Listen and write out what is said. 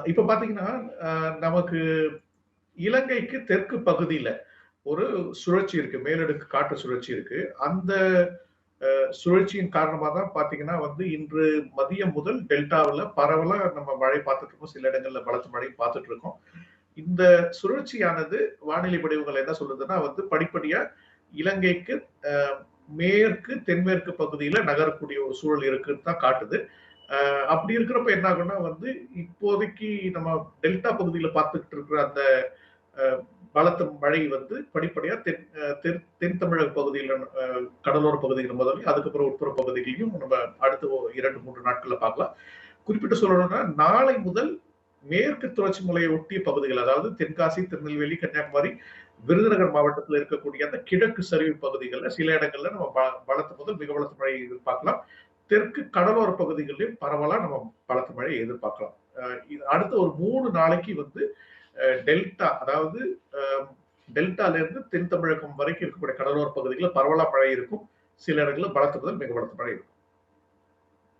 இப்ப பார்த்தீங்கன்னா, நமக்கு இலங்கைக்கு தெற்கு பகுதியில ஒரு சுழற்சி இருக்கு. மேலடுக்கு காற்று சுழற்சி இருக்கு. அந்த சுழற்சியின் காரணமா தான் பார்த்தீங்கன்னா வந்து, இன்று மதியம் முதல் டெல்டாவுல பரவலா நம்ம மழை பார்த்துட்டு இருக்கோம். சில இடங்கள்ல பலத்த மழை பார்த்துட்டு இருக்கோம். இந்த சுழற்சியானது வானிலை படிவுகள் என்ன சொல்லுதுன்னா வந்து, படிப்படியா இலங்கைக்கு அ மேற்கு, தென்மேற்கு பகுதியில நகரக்கூடிய ஒரு சூழல் இருக்குன்னு தான் காட்டுது. அப்படி இருக்கிறப்ப என்ன ஆகும்னா வந்து, இப்போதைக்கு நம்ம டெல்டா பகுதியில பார்த்துக்கிட்டு இருக்கிற அந்த அ பலத்த மழை வந்து படிப்படியா தென் தமிழக பகுதியில கடலோர பகுதிகள் முதல்ல, அதுக்கப்புறம் உட்புற பகுதிகளையும் நம்ம அடுத்த 2, 3 நாட்கள்ல பார்க்கலாம். குறிப்பிட்டு சொல்லணும்னா, நாளை முதல் மேற்கு தொடர்ச்சி மலையை ஒட்டிய பகுதிகள், அதாவது தென்காசி, திருநெல்வேலி, கன்னியாகுமரி, விருதுநகர் மாவட்டத்தில் இருக்கக்கூடிய அந்த கிழக்கு சரிவு பகுதிகள்ல சில இடங்கள்ல நம்ம பலத்த முதல் மிக பலத்த மழை எதிர்பார்க்கலாம். தெற்கு கடலோர பகுதிகளிலும் பரவலா நம்ம பலத்த மழையை எதிர்பார்க்கலாம். இது அடுத்த ஒரு 3 நாளைக்கு வந்து டெல்டா, அதாவது டெல்டால இருந்து தென் தமிழகம் வரைக்கும் இருக்கக்கூடிய கடலோர பகுதிகளில் பரவலா மழை இருக்கும். சில இடங்களில் பலத்த முதல் மிக பலத்த மழை இருக்கும்.